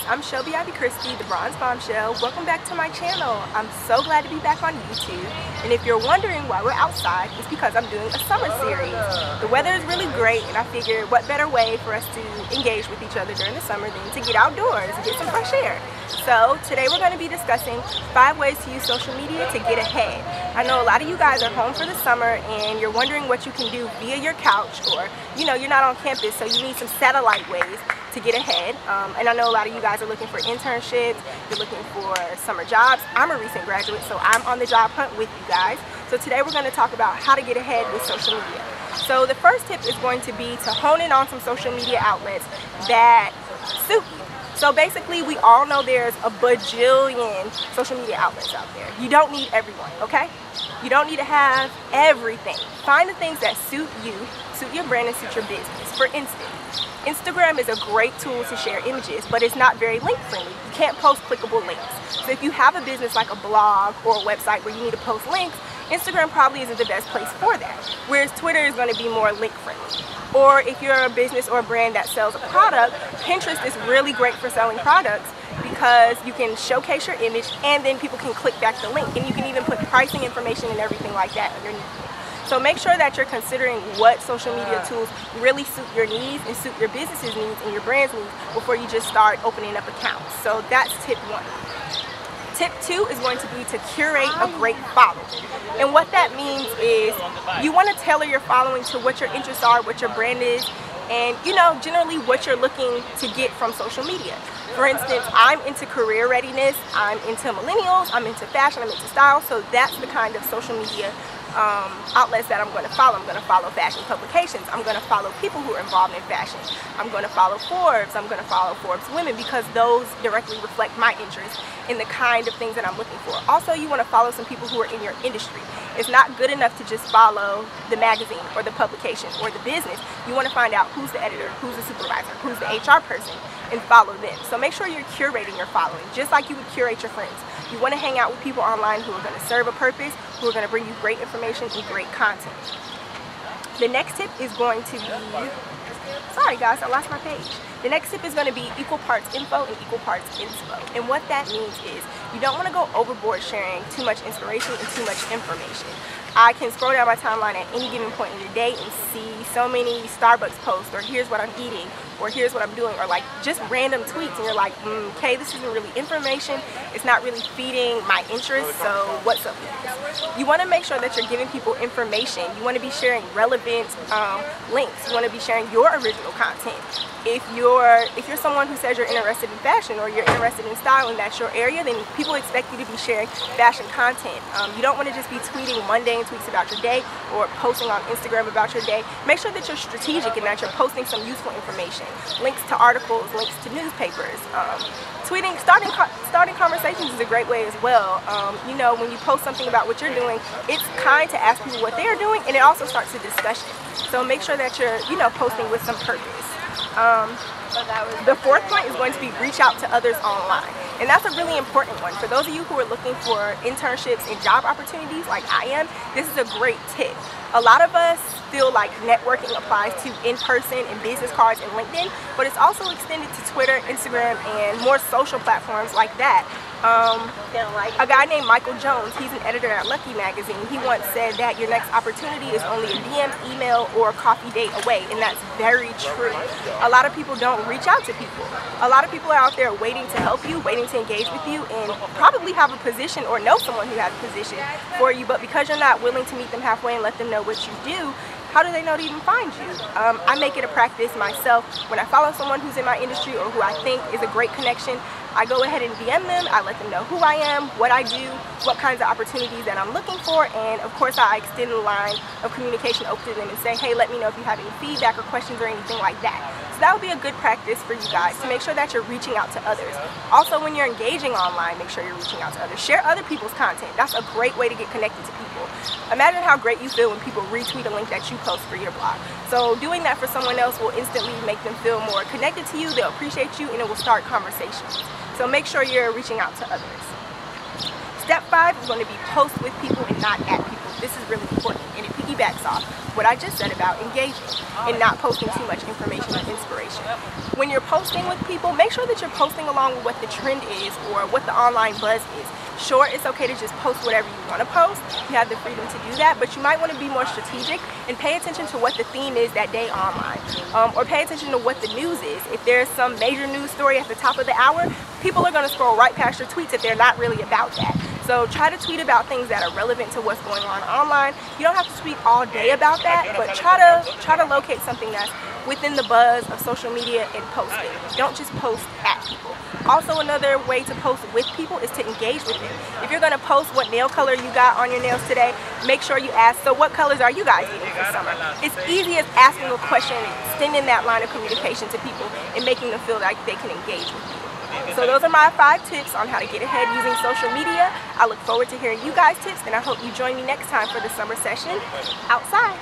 I'm Shelby Ivy Christie, the Bronze Bombshell. Welcome back to my channel. I'm so glad to be back on YouTube. And if you're wondering why we're outside, it's because I'm doing a summer series. The weather is really great, and I figured what better way for us to engage with each other during the summer than to get outdoors and get some fresh air. So today we're going to be discussing 5 ways to use social media to get ahead. I know a lot of you guys are home for the summer and you're wondering what you can do via your couch, or you're not on campus, so you need some satellite ways to get ahead. And I know a lot of you guys are looking for internships, you're looking for summer jobs. I'm a recent graduate, so I'm on the job hunt with you guys. So today we're going to talk about how to get ahead with social media. So the first tip is going to be to hone in on some social media outlets that suit you. So basically, we all know there's a bajillion social media outlets out there. You don't need everyone, okay? You don't need to have everything. Find the things that suit you, suit your brand, and suit your business. For instance, Instagram is a great tool to share images, but it's not very link friendly. You can't post clickable links. So if you have a business like a blog or a website where you need to post links, Instagram probably isn't the best place for that. Whereas Twitter is going to be more link friendly. Or if you're a business or a brand that sells a product, Pinterest is really great for selling products because you can showcase your image and then people can click back the link, and you can even put pricing information and everything like that underneath it. So make sure that you're considering what social media tools really suit your needs and suit your business's needs and your brand's needs before you just start opening up accounts. So that's tip 1. Tip 2 is going to be to curate a great following. And what that means is you want to tailor your following to what your interests are, what your brand is, and generally what you're looking to get from social media. For instance, I'm into career readiness, I'm into millennials, I'm into fashion, I'm into style, so that's the kind of social media outlets that I'm going to follow. I'm going to follow fashion publications. I'm going to follow people who are involved in fashion. I'm going to follow Forbes. I'm going to follow Forbes Women because those directly reflect my interest in the kind of things that I'm looking for. Also, you want to follow some people who are in your industry. It's not good enough to just follow the magazine or the publication or the business. You want to find out who's the editor, who's the supervisor, who's the HR person, and follow them. So make sure you're curating your following, just like you would curate your friends. You want to hang out with people online who are going to serve a purpose, who are going to bring you great information and great content. The next tip is going to be, sorry guys, I lost my page. The next tip is going to be equal parts info and equal parts inspo. And what that means is you don't want to go overboard sharing too much inspiration and too much information. I can scroll down my timeline at any given point in the day and see so many Starbucks posts, or here's what I'm eating, or here's what I'm doing, or like just random tweets, and you're like, okay, this isn't really information, it's not really feeding my interest, so what's up with this? You want to make sure that you're giving people information. You want to be sharing relevant links. You want to be sharing your original content. If you're someone who says you're interested in fashion or you're interested in style and that's your area, then people expect you to be sharing fashion content. You don't want to just be tweeting mundane tweets about your day or posting on Instagram about your day. Make sure that you're strategic and that you're posting some useful information. Links to articles, links to newspapers. Tweeting, starting conversations is a great way as well. When you post something about what you're doing, it's kind to ask people what they're doing, and it also starts a discussion. So make sure that you're, posting with some purpose. The 4th point is going to be reach out to others online. And that's a really important one. For those of you who are looking for internships and job opportunities like I am, this is a great tip. A lot of us feel like networking applies to in-person and business cards and LinkedIn, but it's also extended to Twitter, Instagram, and more social platforms like that. A guy named Michael Jones, he's an editor at Lucky Magazine, he once said that your next opportunity is only a DM, email, or a coffee date away, and that's very true. A lot of people don't reach out to people. A lot of people are out there waiting to help you, waiting to engage with you, and probably have a position or know someone who has a position for you, but because you're not willing to meet them halfway and let them know what you do, how do they know to even find you? I make it a practice myself. When I follow someone who's in my industry or who I think is a great connection, I go ahead and DM them. I let them know who I am, what I do, what kinds of opportunities that I'm looking for, and of course I extend the line of communication open to them and say, hey, let me know if you have any feedback or questions or anything like that. So that would be a good practice for you guys to make sure that you're reaching out to others. Also, when you're engaging online, make sure you're reaching out to others. Share other people's content. That's a great way to get connected to people. Imagine how great you feel when people retweet a link that you post for your blog. So doing that for someone else will instantly make them feel more connected to you, they'll appreciate you, and it will start conversations. So make sure you're reaching out to others. Step 5 is going to be post with people and not at people. This is really important. And if people piggybacks off what I just said about engaging and not posting too much information or inspiration. When you're posting with people, make sure that you're posting along with what the trend is or what the online buzz is. Sure, it's okay to just post whatever you want to post. You have the freedom to do that, but you might want to be more strategic and pay attention to what the theme is that day online, or pay attention to what the news is. If there's some major news story at the top of the hour, people are going to scroll right past your tweets if they're not really about that. So try to tweet about things that are relevant to what's going on online. You don't have to tweet all day about that, but try to locate something that's within the buzz of social media and post it. Don't just post at people. Also, another way to post with people is to engage with them. If you're going to post what nail color you got on your nails today, make sure you ask, so what colors are you guys getting for summer? It's easy as asking a question and extending that line of communication to people and making them feel like they can engage with you. So those are my 5 tips on how to get ahead using social media. I look forward to hearing you guys' tips, and I hope you join me next time for the summer session outside.